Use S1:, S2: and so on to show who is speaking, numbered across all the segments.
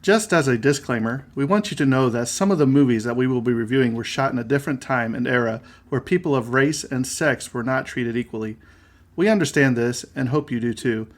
S1: Just as a disclaimer, we want you to know that some of the movies that we will be reviewing were shot in a different time and era where people of race and sex were not treated equally. We understand this and hope you do too.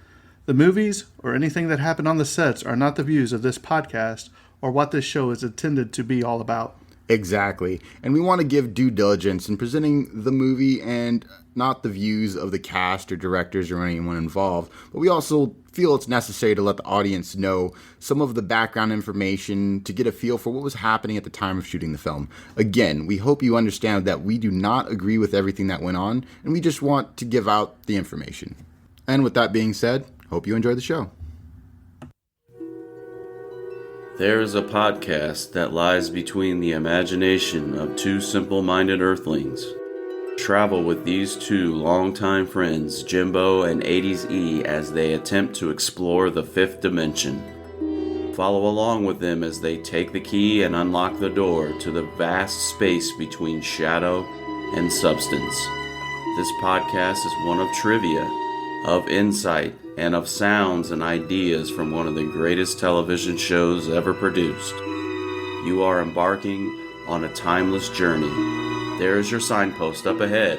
S1: The movies or anything that happened on the sets are not the views of this podcast or what this show is intended to be all about.
S2: Exactly. And we want to give due diligence in presenting the movie and not the views of the cast or directors or anyone involved. But we also feel it's necessary to let the audience know some of the background information to get a feel for what was happening at the time of shooting the film. Again, we hope you understand that we do not agree with everything that went on, and we just want to give out the information. And with that being said, hope you enjoy the show.
S3: There is a podcast that lies between the imagination of two simple-minded earthlings. Travel with these two longtime friends, Jimbo and 80s E, as they attempt to explore the fifth dimension. Follow along with them as they take the key and unlock the door to the vast space between shadow and substance. This podcast is one of trivia, of insight, and of sounds and ideas from one of the greatest television shows ever produced. You are embarking on a timeless journey. There is your signpost up ahead.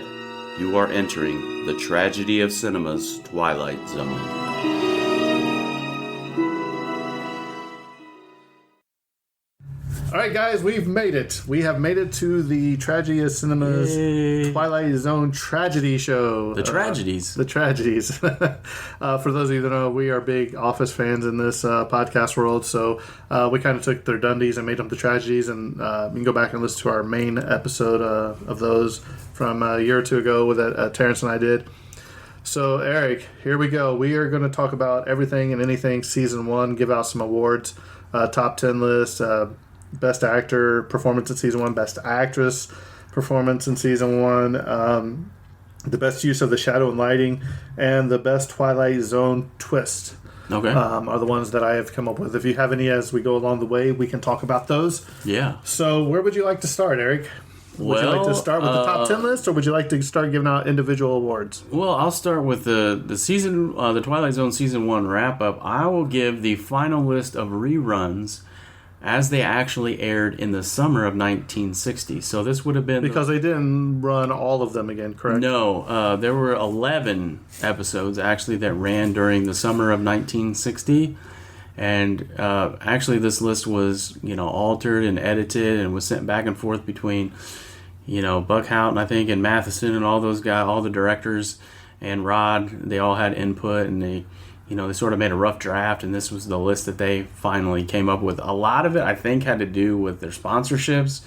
S3: You are entering the tragedy of cinema's Twilight Zone.
S1: All right, guys, we've made it. We have made it to the Tragedy of Cinema's Twilight Zone tragedy show.
S3: The Tragedies.
S1: The Tragedies. For those of you that know, we are big Office fans in this podcast world, so we kind of took their Dundies and made them the Tragedies, and you can go back and listen to our main episode of those from a year or two ago that Terrence and I did. So, Eric, here we go. We are going to talk about everything and anything Season 1, give out some awards, top 10 list, Best Actor performance in Season 1, Best Actress performance in Season 1, the best use of the shadow and lighting, and the best Twilight Zone twist.
S3: Okay.
S1: Are the ones that I have come up with. If you have any as we go along the way, we can talk about those.
S3: Yeah.
S1: So where would you like to start, Eric? Would you like to start with the top 10 list, or would you like to start giving out individual awards?
S3: Well, I'll start with the season, the Twilight Zone Season 1 wrap-up. I will give the final list of reruns as they actually aired in the summer of 1960. So this would have been...
S1: Because they didn't run all of them again, correct?
S3: No. There were 11 episodes, actually, that ran during the summer of 1960. And actually, this list was, altered and edited and was sent back and forth between, Buck Houghton, I think, and Matheson and all those guys, all the directors, and Rod. They all had input, and they sort of made a rough draft, and this was the list that they finally came up with. A lot of it, I think, had to do with their sponsorships,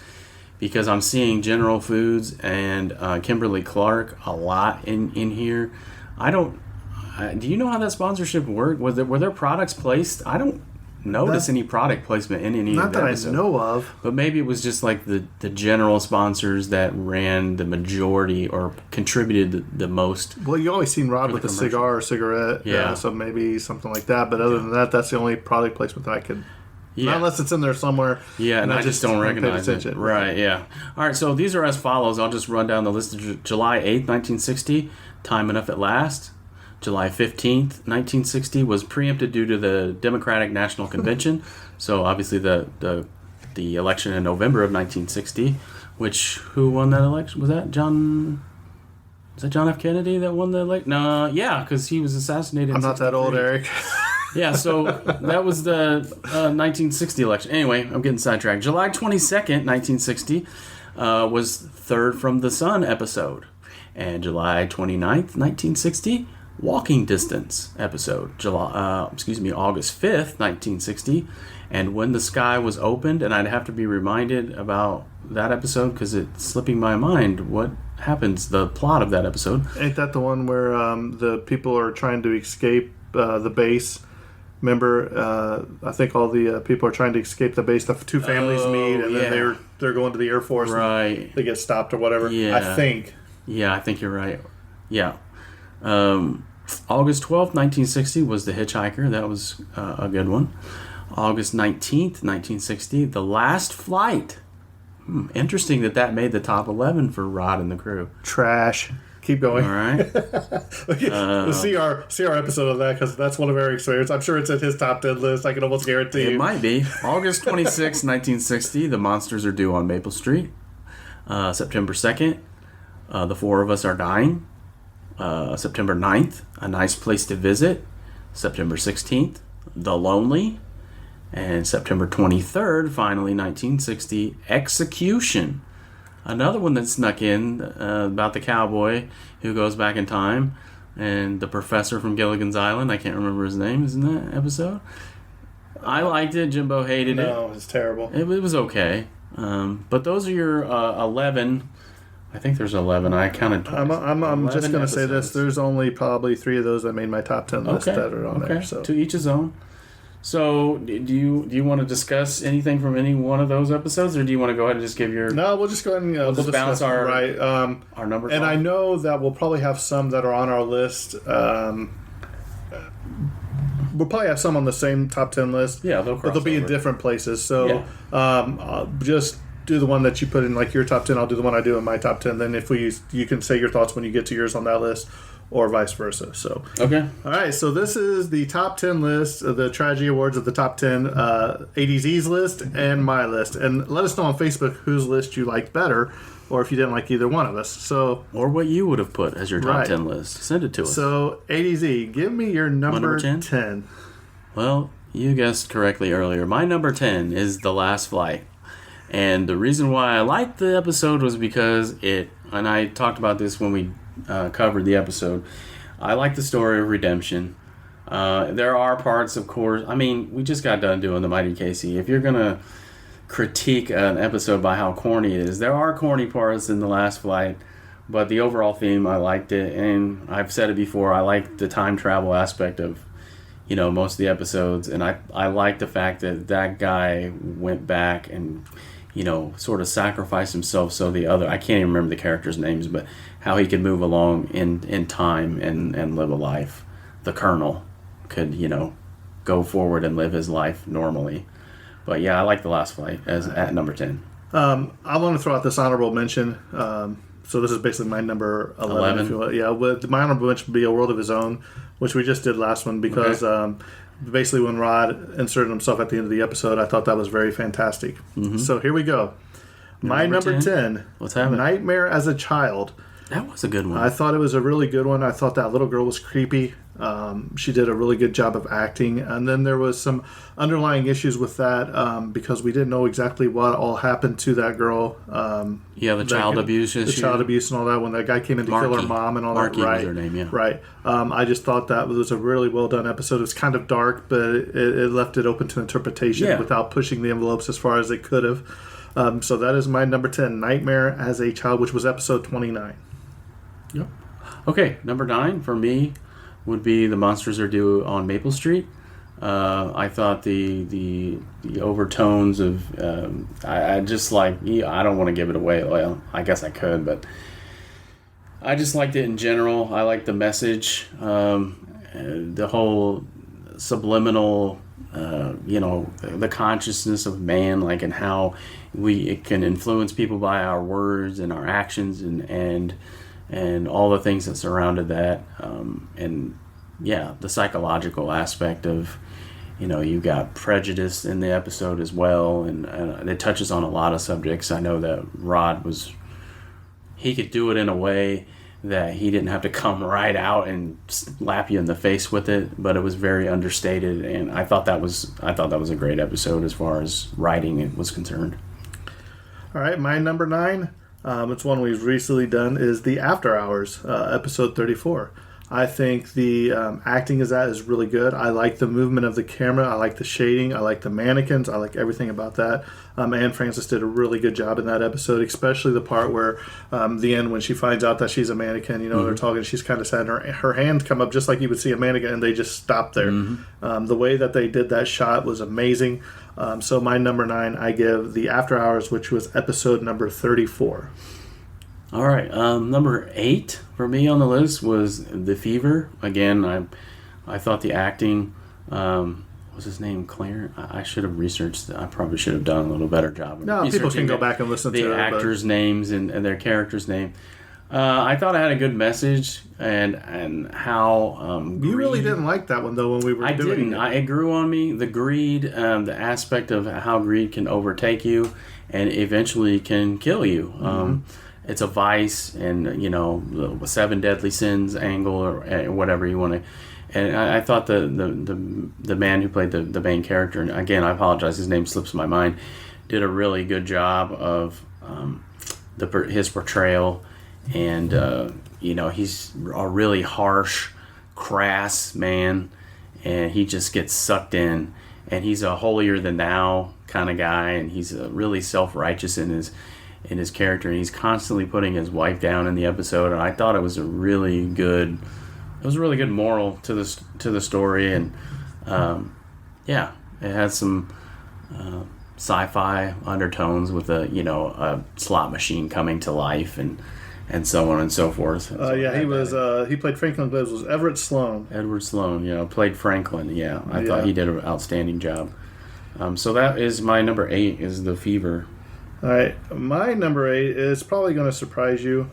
S3: because I'm seeing General Foods and Kimberly Clark a lot in here. Do you know how that sponsorship worked? Were their products placed? I don't notice any product placement in any of the episodes.
S1: Not that I know of.
S3: But maybe it was just like the general sponsors that ran the majority or contributed the most.
S1: Well, you always seen Rod with a cigar or cigarette.
S3: Yeah.
S1: So maybe something like that. But other than that, that's the only product placement that I could...
S3: Yeah.
S1: Not unless it's in there somewhere.
S3: Yeah, and I just don't recognize it. Right, yeah. All right, so these are as follows. I'll just run down the list. July 8th, 1960, Time Enough at Last. July 15th, 1960 was preempted due to the Democratic National Convention. So obviously the election in November of 1960, who won that election? Was that John F. Kennedy that won the election? No, yeah, because he was assassinated.
S1: I'm not that old, Eric.
S3: Yeah, so that was the 1960 election. Anyway, I'm getting sidetracked. July 22nd, 1960 was Third from the Sun episode. And July 29th, 1960... Walking Distance episode, August 5th, 1960, and When the Sky Was Opened, and I'd have to be reminded about that episode because it's slipping my mind. What happens, the plot of that episode?
S1: Ain't that the one where the people are trying to escape the base? Remember, I think all the people are trying to escape the base. The two families meet, and then they're going to the Air Force.
S3: Right.
S1: They get stopped or whatever.
S3: Yeah.
S1: I think.
S3: Yeah, I think you're right. Yeah. August 12th, 1960 was The Hitchhiker. That was a good one. August 19th, 1960, The Last Flight. Interesting that made the top 11 for Rod and the crew.
S1: Trash. Keep going.
S3: All right.
S1: see our episode of that, because that's one of Eric's favorites. I'm sure it's in his top 10 list. I can almost guarantee
S3: It
S1: you.
S3: might be. August 26, 1960, The Monsters Are Due on Maple Street. September 2nd, The Four of Us Are Dying. September 9th, A Nice Place to Visit. September 16th, The Lonely. And September 23rd, finally, 1960, Execution. Another one that snuck in about the cowboy who goes back in time. And the professor from Gilligan's Island. I can't remember his name. Is in that episode? I liked it. Jimbo hated it.
S1: No, it's terrible.
S3: It was okay. But those are your 11. I think there's 11. I counted twice.
S1: I'm just going to say this.
S3: episodes.
S1: There's only probably 3 of those that made my top 10 list that are on there. So.
S3: To each his own. So, do you want to discuss anything from any one of those episodes, or do you want to go ahead and just give your...
S1: No, we'll just go ahead and
S3: we'll just bounce our numbers
S1: and
S3: off.
S1: I know that we'll probably have some that are on our list. We'll probably have some on the same top 10 list.
S3: Yeah, they'll
S1: but they'll be in
S3: over.
S1: different places. So I'll just do the one that you put in like your top 10. I'll do the one I do in my top 10. Then if you can say your thoughts when you get to yours on that list, or vice versa. So
S3: Okay.
S1: all right, so this is the top 10 list of the Tragedy Awards of the top 10 80Z's list and my list. And let us know on Facebook whose list you liked better, or if you didn't like either one of us. So,
S3: Or what you would have put as your top
S1: Right.
S3: 10 list. Send it to us.
S1: so 80Z, give me your number 10.
S3: Well, you guessed correctly earlier. My number 10 is The Last Flight. And the reason why I liked the episode was because and I talked about this when we covered the episode, I like the story of redemption. There are parts, of course, I mean, we just got done doing The Mighty Casey. If you're going to critique an episode by how corny it is, there are corny parts in The Last Flight, but the overall theme, I liked it. And I've said it before, I like the time travel aspect of most of the episodes, and I like the fact that guy went back and sort of sacrificed himself so the other, I can't even remember the characters' names, but how he could move along in time and live a life. The Colonel could go forward and live his life normally. But yeah, I like The Last Flight as at number 10.
S1: I want to throw out this honorable mention. So this is basically my number 11. If you will. Yeah, my honorable mention would be A World of His Own, which we just did last one because basically when Rod inserted himself at the end of the episode, I thought that was very fantastic. Mm-hmm. So here we go. My number 10.
S3: What's happening?
S1: Nightmare as a Child.
S3: That was a good one.
S1: I thought it was a really good one. I thought that little girl was creepy. She did a really good job of acting. And then there was some underlying issues with that because we didn't know exactly what all happened to that girl.
S3: The child abuse issue.
S1: The child abuse and all that when that guy came in to kill her mom and all
S3: Marky
S1: that. Right.
S3: Was her name, yeah.
S1: Right. I just thought that was a really well done episode. It was kind of dark, but it left it open to interpretation without pushing the envelopes as far as it could have. So that is my number 10, Nightmare as a Child, which was episode 29.
S3: Yep. Okay, number 9 for me would be The Monsters Are Due on Maple Street. I thought the overtones of I just like, I don't want to give it away. Well, I guess I could, but I just liked it in general. I liked the message, the whole subliminal, the consciousness of man, like, and how it can influence people by our words and our actions and all the things that surrounded that, and the psychological aspect of, you got prejudice in the episode as well, and it touches on a lot of subjects. I know that Rod he could do it in a way that he didn't have to come right out and slap you in the face with it, but it was very understated, and I thought that was a great episode as far as writing was concerned.
S1: All right, my number 9. It's one we've recently done, is the After Hours, episode 34. I think the acting is really good. I like the movement of the camera. I like the shading. I like the mannequins. I like everything about that. Anne Francis did a really good job in that episode, especially the part where the end when she finds out that she's a mannequin. They're talking. She's kind of sad. Her hands come up just like you would see a mannequin, and they just stop there. Mm-hmm. The way that they did that shot was amazing. So my number 9, I give the After Hours, which was episode number 34.
S3: All right, number 8 for me on the list was The Fever. Again, I thought the acting, what's his name, Claire? I should have researched. I probably should have done a little better job.
S1: No, people can go back and listen to
S3: the actors' names and their characters' name. I thought it had a good message, and how
S1: You really didn't like that one, though, when we were
S3: I
S1: doing
S3: didn't.
S1: it.
S3: It grew on me. The greed, the aspect of how greed can overtake you and eventually can kill you. It's a vice, and the 7 deadly sins angle, or whatever you want to. And I thought the man who played the main character, and again, I apologize, his name slips my mind, did a really good job of his portrayal. And he's a really harsh, crass man, and he just gets sucked in, and he's a holier than thou kind of guy, and he's really self-righteous in his character, and he's constantly putting his wife down in the episode. And I thought it was a really good moral to the story, and it has some sci-fi undertones with a slot machine coming to life, and so on and so forth.
S1: He played Franklin Gibbs. Was Everett Sloan.
S3: Edward Sloan, played Franklin. Yeah, I thought he did an outstanding job. So that is my number 8, is The Fever.
S1: All right, my number 8 is probably going to surprise you.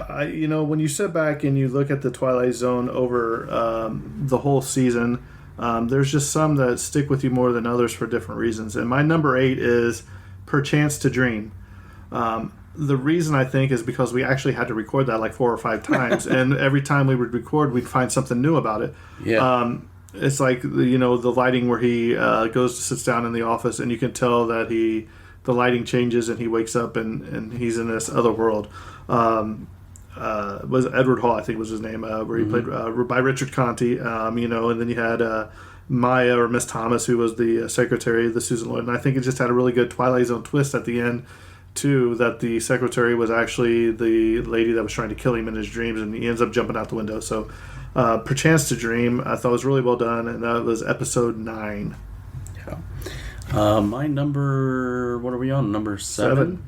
S1: When you sit back and you look at the Twilight Zone over the whole season, there's just some that stick with you more than others for different reasons. And my number 8 is Perchance to Dream. The reason I think is because we actually had to record that like 4 or 5 times, and every time we would record, we'd find something new about it.
S3: Yeah.
S1: It's like the lighting where he goes to sit down in the office, and you can tell that the lighting changes, and he wakes up and he's in this other world. Was Edward Hall, I think was his name, where he played by Richard Conte. And then you had Maya, or Miss Thomas, who was the secretary of the Susan Lloyd, and I think it just had a really good Twilight Zone twist at the end too, that the secretary was actually the lady that was trying to kill him in his dreams, and he ends up jumping out the window. So Perchance to Dream, I thought was really well done, and that was episode 9.
S3: Yeah. My number, what are we on? Number 7?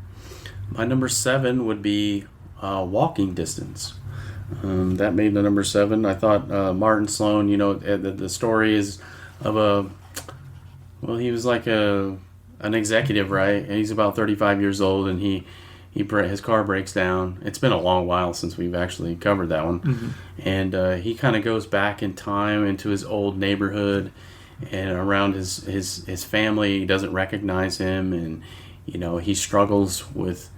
S3: My number 7 would be Walking Distance. That made the number 7. I thought Martin Sloan, the story is of he was like an executive, right? And he's about 35 years old, and his car breaks down. It's been a long while since we've actually covered that one. Mm-hmm. And he kind of goes back in time into his old neighborhood and around his family. He doesn't recognize him, and he struggles with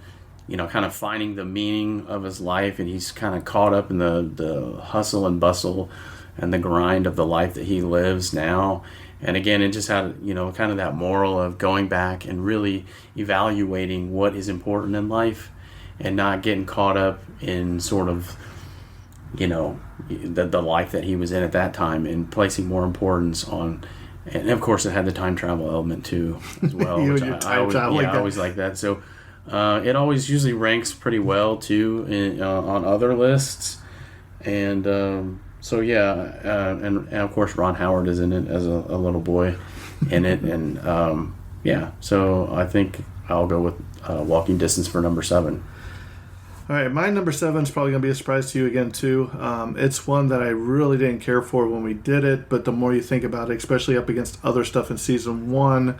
S3: kind of finding the meaning of his life, and he's kind of caught up in the hustle and bustle and the grind of the life that he lives now. And again, it just had, kind of that moral of going back and really evaluating what is important in life, and not getting caught up in sort of, the life that he was in at that time, and placing more importance on. And of course, it had the time travel element too, as well. I always like that. So it always usually ranks pretty well too on other lists, and and of course Ron Howard is in it as a little boy in it, and so I think I'll go with Walking Distance for number 7.
S1: All right, my number 7 is probably going to be a surprise to you again too. It's one that I really didn't care for when we did it, but the more you think about it, especially up against other stuff in season 1,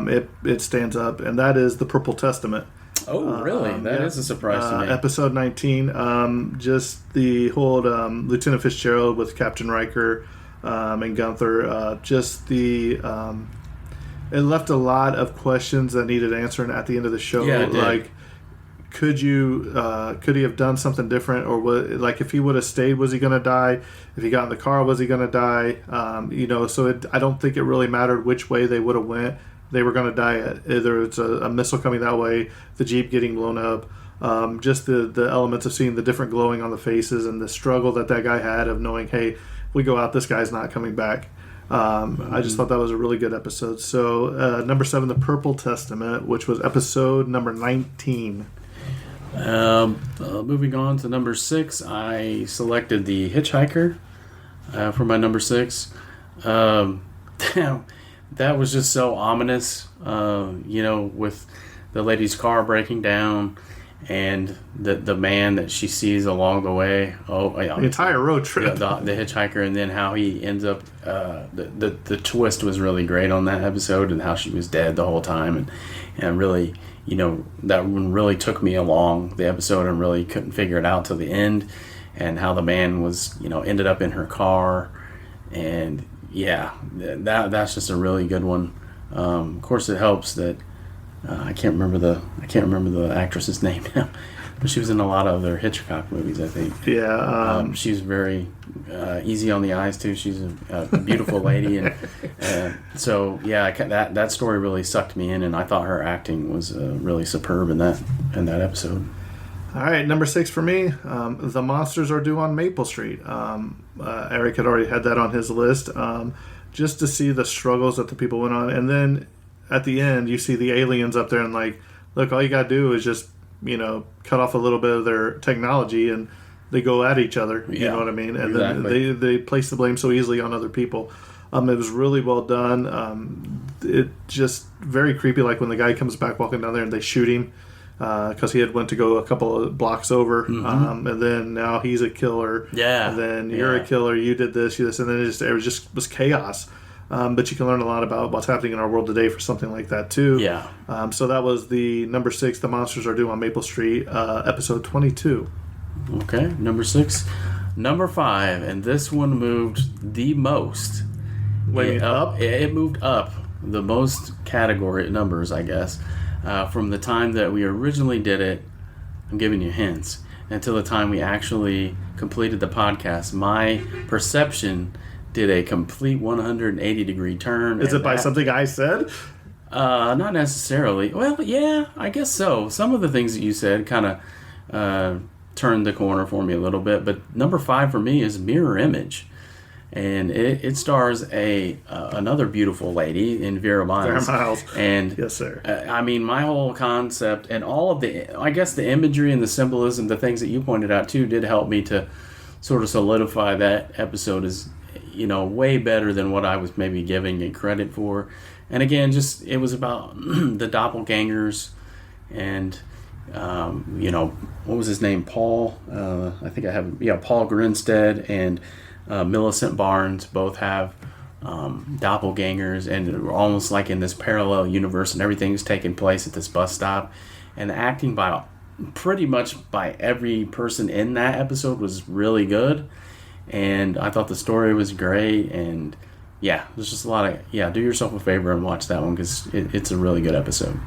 S1: it stands up, and that is The Purple Testament.
S3: Oh, really? That is a surprise to me.
S1: Episode 19, just the whole Lieutenant Fitzgerald with Captain Riker and Gunther. It left a lot of questions that needed answering at the end of the show.
S3: Yeah, it did.
S1: Like, could he have done something different, or if he would have stayed, was he going to die? If he got in the car, was he going to die? So I don't think it really mattered which way they would have went. They were going to die at either it's a missile coming that way, the Jeep getting blown up, just the elements of seeing the different glowing on the faces, and the struggle that guy had of knowing, hey, if we go out, this guy's not coming back. I just thought that was a really good episode. So number 7, The Purple Testament, which was episode number 19.
S3: Moving on to number 6, I selected The Hitchhiker for my number 6. That was just so ominous, with the lady's car breaking down, and the man that she sees along the way. Oh, yeah,
S1: the entire road trip.
S3: The hitchhiker, and then how he ends up. The twist was really great on that episode, and how she was dead the whole time, and really, that one really took me along the episode, and really couldn't figure it out till the end, and how the man was, ended up in her car, and yeah, that's just a really good one. Of course, it helps that I can't remember the actress's name now, but she was in a lot of other Hitchcock movies, I think.
S1: Yeah,
S3: she's very easy on the eyes too. She's a beautiful lady, and so yeah, that story really sucked me in, and I thought her acting was really superb in that episode.
S1: All right, number 6 for me, The Monsters Are Due on Maple Street. Eric had already had that on his list. Just to see the struggles that the people went on, and then at the end you see the aliens up there and like, look, all you gotta do is just cut off a little bit of their technology and they go at each other. You know what I mean? And
S3: exactly.
S1: then they place the blame so easily on other people. It was really well done. It just very creepy, like when the guy comes back walking down there and they shoot him because he had went to go a couple of blocks over, and then now he's a killer.
S3: Yeah,
S1: and then you're a killer. You did this, and then it was chaos. But you can learn a lot about what's happening in our world today for something like that too.
S3: Yeah.
S1: So that was the number 6. The Monsters Are Due on Maple Street, episode 22.
S3: Okay, number 6. Number 5, and this one moved the most.
S1: Wait, up?
S3: It moved up the most category numbers, I guess, from the time that we originally did it. I'm giving you hints until the time we actually completed the podcast. My perception did a complete 180-degree turn.
S1: Is it by something I said?
S3: Not necessarily. Well, yeah, I guess so. Some of the things that you said kind of turned the corner for me a little bit. But number 5 for me is Mirror Image. And it stars another beautiful lady in Vera Miles.
S1: Vera Miles.
S3: And
S1: yes, sir.
S3: I mean, my whole concept and all of the imagery and the symbolism, the things that you pointed out too, did help me to sort of solidify that episode as, way better than what I was maybe giving it credit for. And again, it was about the doppelgangers and, what was his name? Paul, I think I have, Paul Grinstead and Millicent Barnes both have doppelgangers, and we're almost like in this parallel universe, and everything's taking place at this bus stop. And the acting by pretty much by every person in that episode was really good. And I thought the story was great, and there's just a lot of do yourself a favor and watch that one because it's a really good episode.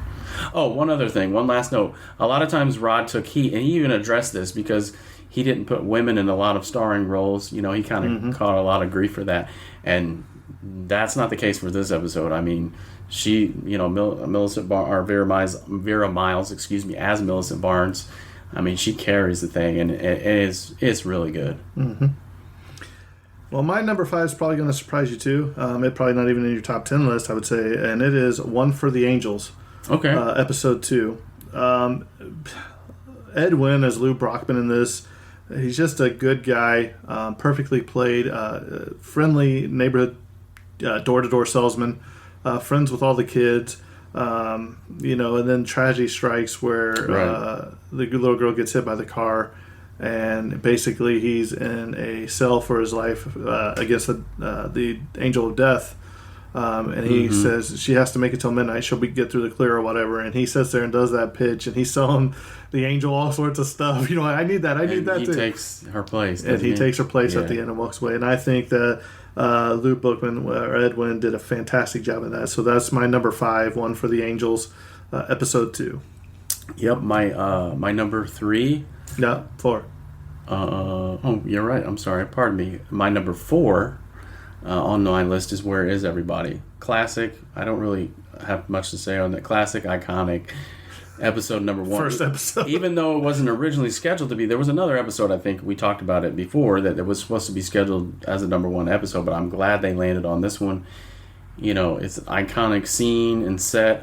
S3: Oh, one other thing, one last note. A lot of times Rod took heat, and he even addressed this because he didn't put women in a lot of starring roles. He kind of caught a lot of grief for that, and that's not the case for this episode. I mean, she, Millicent or Vera Miles, as Millicent Barnes. I mean, she carries the thing, and it's really good.
S1: Mm-hmm. Well, my number 5 is probably going to surprise you too. It's probably not even in your top 10 list, I would say, and it is One for the Angels.
S3: Okay.
S1: Episode 2. Ed Wynn as Lou Brockman in this. He's just a good guy, perfectly played, friendly neighborhood door-to-door salesman, friends with all the kids, and then tragedy strikes where the little girl gets hit by the car, and basically he's in a cell for his life against the angel of death. And he says she has to make it till midnight. She'll get through the clear or whatever. And he sits there and does that pitch, and he's selling the angel all sorts of stuff. I need that. I need that too.
S3: He takes her place.
S1: And he takes her place at the end and walks away. And I think that Lou Bookman or Ed Wynn did a fantastic job in that. So that's my number 5, One for the Angels, episode 2.
S3: Yep, my number 3.
S1: No, 4.
S3: Oh, you're right. I'm sorry. Pardon me. My number 4. On my list is Where Is Everybody? Classic. I don't really have much to say on that. Classic, iconic episode number 1.
S1: First episode.
S3: Even though it wasn't originally scheduled to be, there was another episode, I think we talked about it before, that it was supposed to be scheduled as a number 1 episode, but I'm glad they landed on this one. It's an iconic scene and set.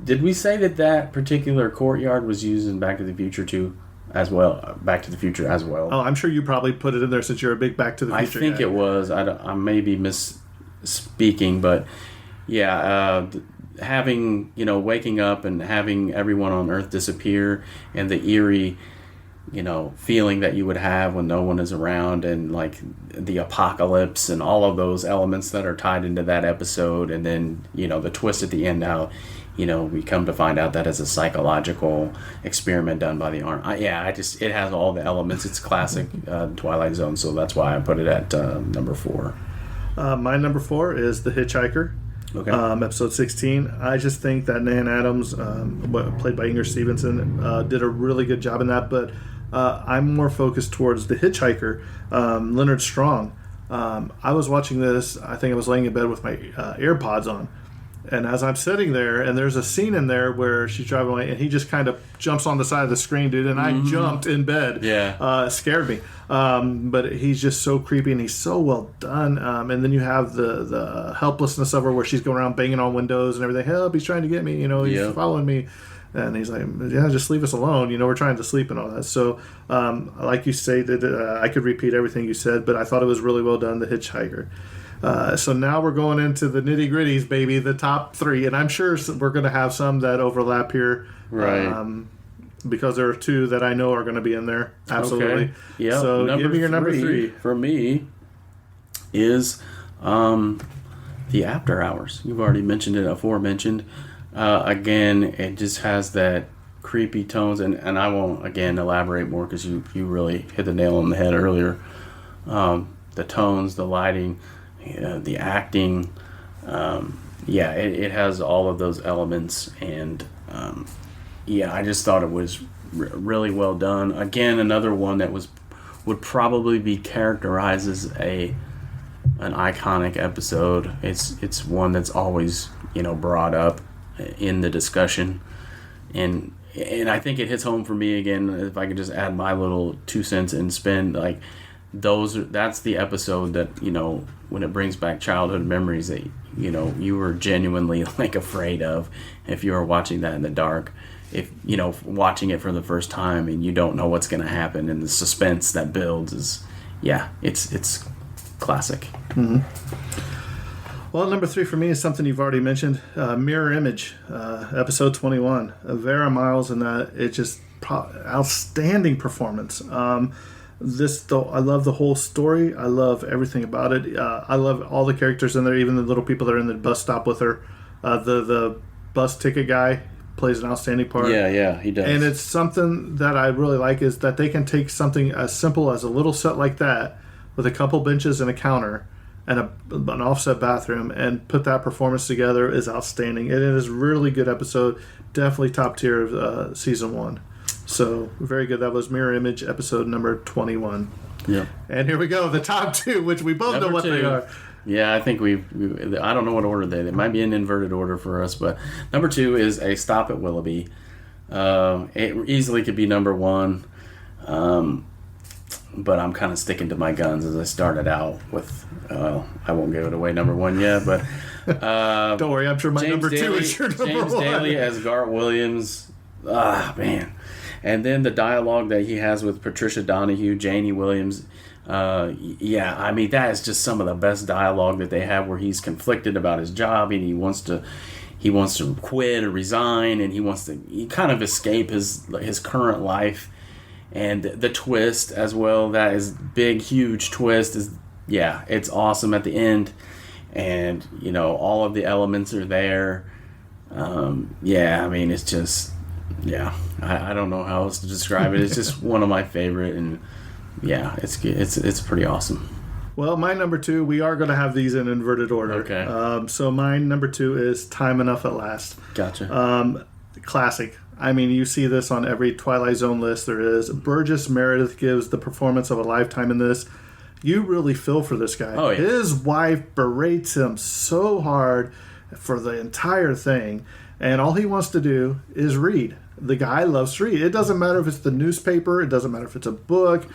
S3: Did we say that particular courtyard was used in Back to the Future too? As well, Back to the Future as well.
S1: Oh, I'm sure you probably put it in there since you're a big Back to the Future guy.
S3: It was. I may be misspeaking, but having, waking up and having everyone on Earth disappear, and the eerie, feeling that you would have when no one is around, and like the apocalypse and all of those elements that are tied into that episode. And then, the twist at the end, how, we come to find out that is a psychological experiment done by the arm. It has all the elements. It's classic Twilight Zone. So that's why I put it at number 4.
S1: My number 4 is The Hitchhiker.
S3: Okay.
S1: Episode 16. I just think that Nan Adams, played by Inger Stevenson, did a really good job in that. But I'm more focused towards The Hitchhiker, Leonard Strong. I was watching this. I think I was laying in bed with my AirPods on. And as I'm sitting there, and there's a scene in there where she's driving away, and he just kind of jumps on the side of the screen, dude, and I jumped in bed.
S3: Yeah.
S1: It scared me. But he's just so creepy, and he's so well done. And then you have the helplessness of her, where she's going around banging on windows and everything. Help, he's trying to get me, he's following me. And he's like, yeah, just leave us alone. We're trying to sleep and all that. So, like you say, I could repeat everything you said, but I thought it was really well done, The Hitchhiker. So now we're going into the nitty gritties, baby, the top 3. And I'm sure we're going to have some that overlap here.
S3: Right.
S1: Because there are 2 that I know are going to be in there. Absolutely.
S3: Okay. Yeah.
S1: So give me your number 3.
S3: For me is The After Hours. You've already mentioned it, aforementioned. Again, it just has that creepy tones. And I won't, again, elaborate more because you really hit the nail on the head earlier. The tones, the lighting, the acting, it has all of those elements, and I just thought it was really well done. Again, another one that would probably be characterized as an iconic episode. It's one that's always brought up in the discussion, and I think it hits home for me again. If I could just add my little 2 cents and spend like. That's the episode that when it brings back childhood memories that you were genuinely like afraid of if you were watching that in the dark, if watching it for the first time and you don't know what's going to happen, and the suspense that builds is it's classic.
S1: Mm-hmm. Well, number 3 for me is something you've already mentioned, Mirror Image, episode 21. Vera Miles in that, it's just outstanding performance. I love the whole story. I love everything about it. I love all the characters in there, even the little people that are in the bus stop with her. The bus ticket guy plays an outstanding part.
S3: Yeah, he does.
S1: And it's something that I really like is that they can take something as simple as a little set like that with a couple benches and a counter and an offset bathroom and put that performance together is outstanding. It is a really good episode. Definitely top tier of season 1. So, very good. That was Mirror Image, episode number 21.
S3: Yeah.
S1: And here we go, the top 2, which we both know what they are.
S3: Yeah, I think I don't know what order they might be in inverted order for us, but number 2 is A Stop at Willoughby. It easily could be number 1, but I'm kind of sticking to my guns as I started out with, I won't give it away number 1 yet, but...
S1: don't worry, I'm sure my number 2 is your number 1.
S3: James Daly as Garth Williams. Man. And then the dialogue that he has with Patricia Donahue, Janie Williams, that is just some of the best dialogue that they have, where he's conflicted about his job and he wants to quit or resign, and he kind of escape his current life, and the twist as well. That is big, huge twist it's awesome at the end, and all of the elements are there. It's just. Yeah, I don't know how else to describe it. It's just one of my favorite, and it's pretty awesome.
S1: Well, my number 2, we are going to have these in inverted order.
S3: Okay.
S1: So my number 2 is Time Enough at Last.
S3: Gotcha.
S1: Classic. I mean, you see this on every Twilight Zone list there is. Burgess Meredith gives the performance of a lifetime in this. You really feel for this guy.
S3: Oh, yeah.
S1: His wife berates him so hard for the entire thing, and all he wants to do is read. The guy loves to read. It doesn't matter if it's the newspaper. It doesn't matter if it's a book.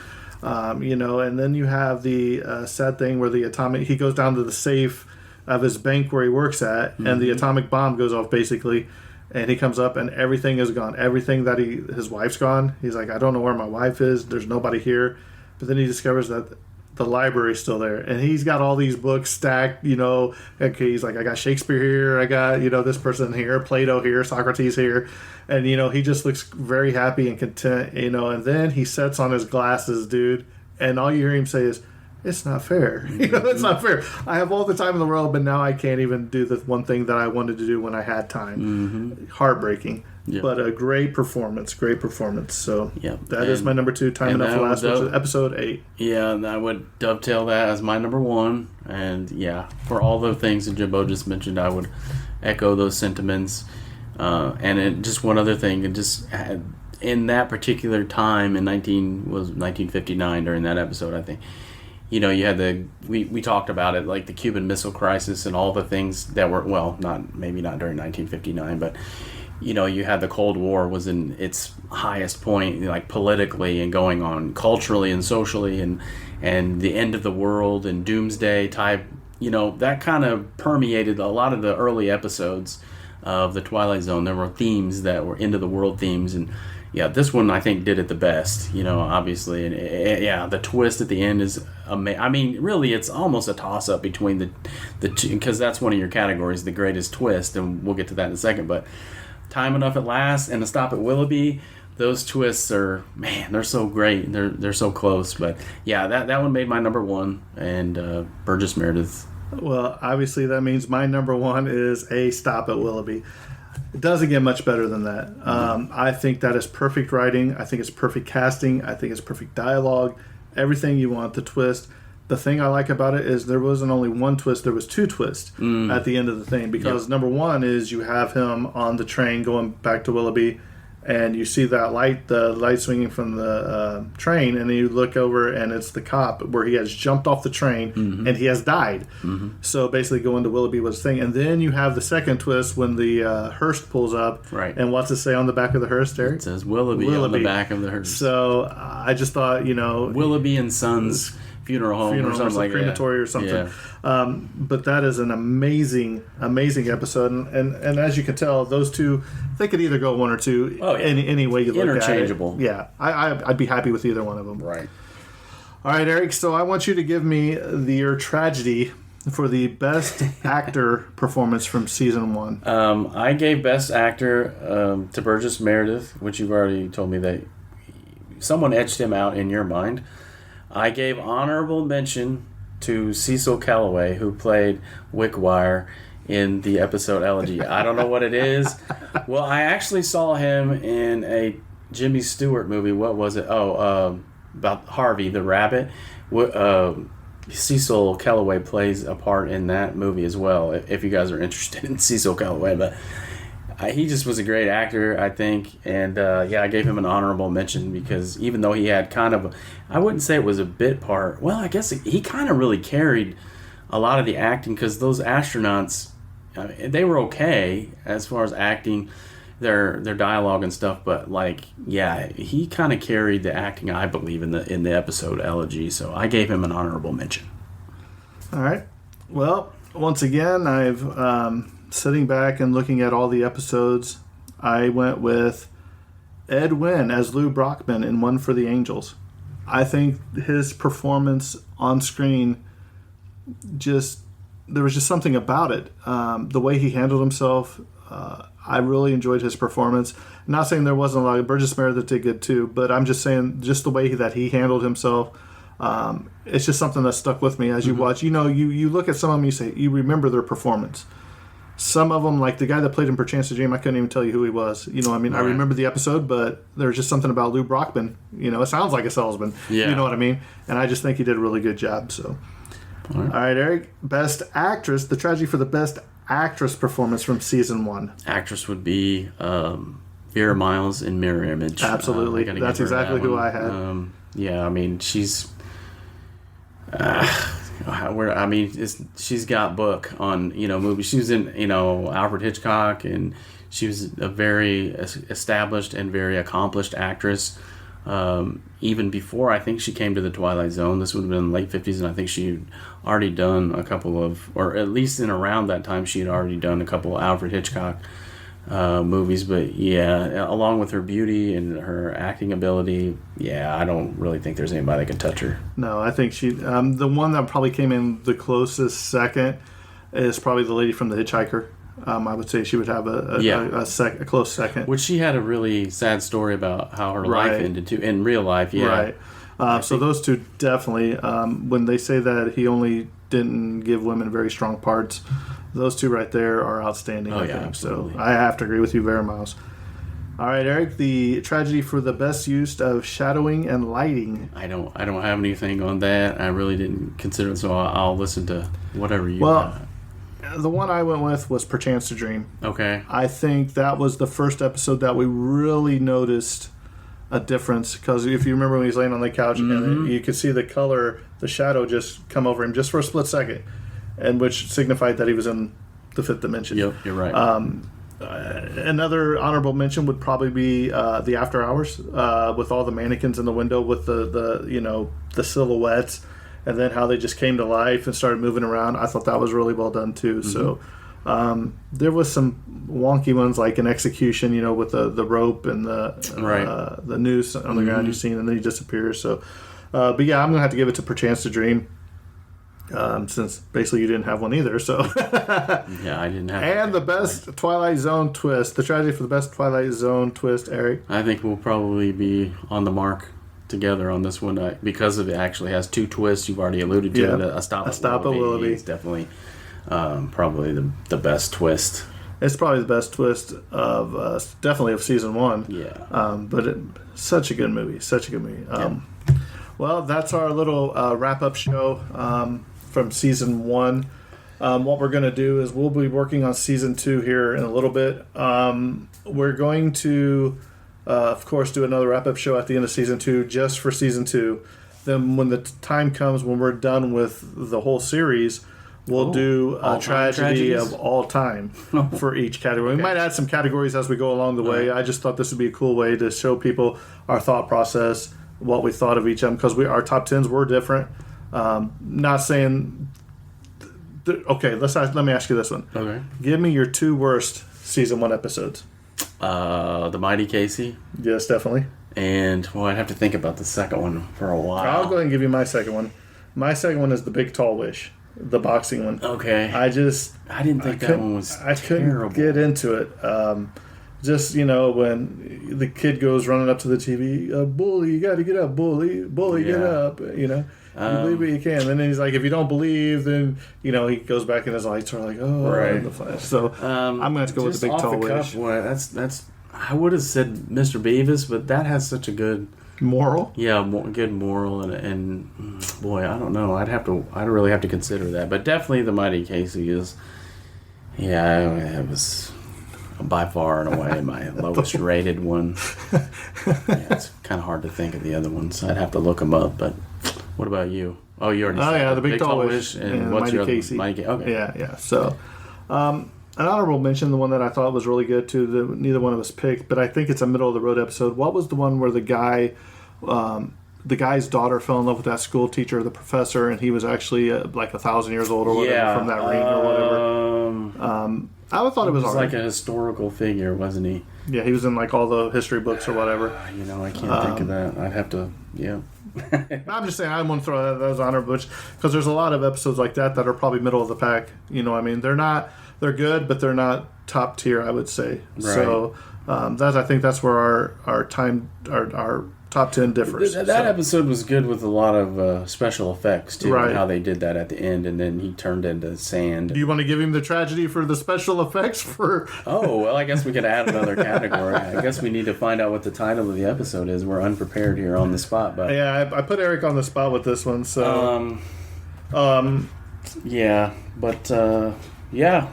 S1: And then you have the sad thing where he goes down to the safe of his bank where he works at, and the atomic bomb goes off basically, and he comes up and everything is gone. Everything that his wife's gone. He's like, I don't know where my wife is. There's nobody here. But then he discovers that the library's still there, and he's got all these books stacked. Okay, he's like, I got Shakespeare here, I got this person here, Plato here, Socrates here, and he just looks very happy and content. And then he sets on his glasses, dude, and all you hear him say is, "It's not fair. It's not fair. I have all the time in the world, but now I can't even do the one thing that I wanted to do when I had time." Heartbreaking. Yep. But a great performance. So that is my number 2, Time Enough to Last, which is episode 8.
S3: Yeah, and I would dovetail that as my number 1. And for all the things that Jimbo just mentioned, I would echo those sentiments. Just one other thing, and just in that particular time in 1959 during that episode, I think. You had we talked about it, like the Cuban Missile Crisis and all the things that were, maybe not during 1959, but you had the Cold War was in its highest point, like politically and going on culturally and socially, and the end of the world and doomsday type, that kind of permeated a lot of the early episodes of the Twilight Zone. There were themes that were end of the world themes, and this one I think did it the best, obviously. And the twist at the end is amazing. I mean, really, it's almost a toss-up between the two, because that's one of your categories, the greatest twist, and we'll get to that in a second. But Time Enough at Last and A Stop at Willoughby, those twists are, man, they're so great. They're so close. But that one made my number 1, and Burgess Meredith.
S1: Well, obviously that means my number 1 is A Stop at Willoughby. It doesn't get much better than that. I think that is perfect writing. I think it's perfect casting. I think it's perfect dialogue. Everything you want. The twist. The thing I like about it is there wasn't only one twist, there was 2 twists at the end of the thing. Because number 1 is you have him on the train going back to Willoughby, and you see the light swinging from the train, and then you look over and it's the cop where he has jumped off the train and he has died. So basically going to Willoughby was the thing. And then you have the second twist when the hearse pulls up.
S3: Right.
S1: And what's it say on the back of the hearse, Eric?
S3: It says Willoughby on the back of the hearse.
S1: So I just thought,
S3: Willoughby and Sons funeral home or something like
S1: crematory
S3: that.
S1: Or something. Yeah. But that is an amazing episode, and as you can tell, those two, they could either go 1 or 2 any way you look at it.
S3: Interchangeable.
S1: Yeah, I'd be happy with either one of them.
S3: Right.
S1: All right, Eric. So I want you to give me your tragedy for the best actor performance from season 1.
S3: I gave best actor to Burgess Meredith, which you've already told me that someone etched him out in your mind. I gave honorable mention to Cecil Calloway, who played Wickwire in the episode Elegy. I don't know what it is. Well, I actually saw him in a Jimmy Stewart movie. What was it? About Harvey the Rabbit. Cecil Calloway plays a part in that movie as well, if you guys are interested in Cecil Calloway. But he just was a great actor, I think, and I gave him an honorable mention because even though he had kind of, I wouldn't say it was a bit part. Well, I guess he kind of really carried a lot of the acting because those astronauts, they were okay as far as acting, their dialogue and stuff, but he kind of carried the acting, I believe, in the episode Elegy. So I gave him an honorable mention.
S1: All right. Well, once again, I've sitting back and looking at all the episodes, I went with Ed Wynn as Lou Brockman in One for the Angels. I think his performance on screen, there was just something about it. The way he handled himself, I really enjoyed his performance. I'm not saying there wasn't a lot of Burgess Meredith did good too, but I'm just saying just the way that he handled himself. It's just something that stuck with me as you watch. You look at some of them, you remember their performance. Some of them, like the guy that played in Perchance to Dream, I couldn't even tell you who he was. I remember the episode, but there's just something about Lou Brockman. It sounds like a salesman.
S3: Yeah.
S1: You know what I mean? And I just think he did a really good job. So, all right, Eric, best actress. The tragedy for the best actress performance from season 1.
S3: Actress would be Vera Miles in Mirror Image.
S1: Absolutely, that's exactly who I had.
S3: She's. She's got book on movies. She was in Alfred Hitchcock, and she was a very established and very accomplished actress. Even before I think she came to the Twilight Zone, this would have been in the late 50s, and I think she had already done a couple of, or at least in around that time, she had already done a couple of Alfred Hitchcock movies, but yeah, along with her beauty and her acting ability, yeah, I don't really think there's anybody that can touch her.
S1: No, I think she. The one that probably came in the closest second is probably the lady from The Hitchhiker. I would say she would have a close second.
S3: Which she had a really sad story about how her
S1: Right.
S3: life ended too in real life. Yeah,
S1: Right. So those two definitely. When they say that he only didn't give women very strong parts, those two right there are outstanding.
S3: Oh,
S1: I
S3: yeah,
S1: think.
S3: absolutely.
S1: So I have to agree with you very Miles. All right, Eric. The tragedy for the best use of shadowing and lighting.
S3: I don't have anything on that. I really didn't consider it, so I'll listen to whatever you.
S1: Well, the one I went with was Perchance to Dream.
S3: Okay.
S1: I think that was the first episode that we really noticed a difference, because if you remember when he was laying on the couch and you could see the color, the shadow just come over him just for a split second, and which signified that he was in the fifth dimension.
S3: Yep, you're right.
S1: Another honorable mention would probably be the After Hours with all the mannequins in the window with the silhouettes, and then how they just came to life and started moving around. I thought that was really well done too. So there was some wonky ones like an execution, with the rope and the noose on the ground you've seen, and then he disappears. So, but yeah, I'm gonna have to give it to Perchance to Dream. Since basically you didn't have one either, so
S3: yeah, I didn't have.
S1: And the best Twilight Zone twist, the tragedy for the best Twilight Zone twist, Eric.
S3: I think we'll probably be on the mark together on this one because it actually has two twists. You've already alluded to it. A Stop at Willoughby is definitely probably the best twist.
S1: It's probably the best twist of definitely of season one.
S3: Yeah.
S1: But such a good movie. Such a good movie. Well, that's our little wrap-up show from season one. What we're going to do is we'll be working on season 2 here in a little bit. We're going to, of course, do another wrap-up show at the end of season 2 just for season 2. Then when the time comes when we're done with the whole series, we'll do a tragedy of all time for each category. We might add some categories as we go along the way. I just thought this would be a cool way to show people our thought process, what we thought of each of them, because our top 10s were different. Not saying... Okay, let me ask you this one.
S3: Okay. Give
S1: me your 2 worst season 1 episodes.
S3: The Mighty Casey.
S1: Yes, definitely.
S3: And, I'd have to think about the second one for a while.
S1: I'll go ahead and give you my second one. My second one is The Big Tall Wish, the boxing one.
S3: Okay.
S1: I didn't
S3: think that one was terrible. I couldn't
S1: get into it. When the kid goes running up to the TV, bully, you got to get up, bully, get up, you believe it, you can. And then he's like, if you don't believe, then, he goes back in his lights are like, in the flash. So I'm going to have to go with The Big Tall Wish.
S3: That's I would have said Mr. Beavis, but that has such a good
S1: moral.
S3: Yeah, good moral, and boy, I don't know. I'd really have to consider that. But definitely The Mighty Casey is, it was by far and away my lowest rated one. It's kind of hard to think of the other ones. I'd have to look them up. But what about you? Oh, you already said
S1: The Big Tall Wish and what's Mighty Casey.
S3: Mighty Casey. Okay.
S1: Yeah. So, an honorable mention, the one that I thought was really good too, that neither one of us picked, but I think it's a middle of the road episode. What was the one where the guy's daughter fell in love with that school teacher, the professor, and he was actually like 1,000 years old or whatever from that ring or whatever? I thought it was
S3: like a historical figure, wasn't he?
S1: Yeah, he was in like all the history books or whatever.
S3: I can't think of that. I'd have to,
S1: I'm just saying I want to throw those honorable because there's a lot of episodes like that are probably middle of the pack. They're good, but they're not top tier, I would say. Right. So I think that's where our top 10 differs.
S3: That episode was good with a lot of special effects too, right. And how they did that at the end, and then he turned into sand.
S1: Do you want to give him the tragedy for the special effects for?
S3: Oh well, I guess we could add another category. I guess we need to find out what the title of the episode is. We're unprepared here on the spot, but
S1: yeah, I put Eric on the spot with this one. So,
S3: yeah, but yeah.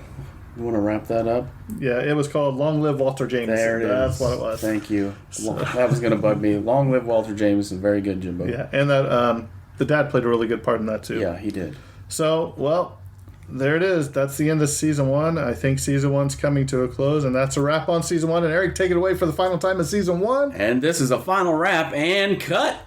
S3: You want to wrap that up?
S1: Yeah, it was called Long Live Walter Jameson.
S3: There it is.
S1: That's what it was.
S3: Thank you. So. That was going to bug me. Long Live Walter Jameson. Very good, Jimbo.
S1: Yeah, and that the dad played a really good part in that, too.
S3: Yeah, he did.
S1: So, well, there it is. That's the end of season 1. I think season 1's coming to a close, and that's a wrap on season 1. And Eric, take it away for the final time of season 1.
S3: And this is a final wrap and cut.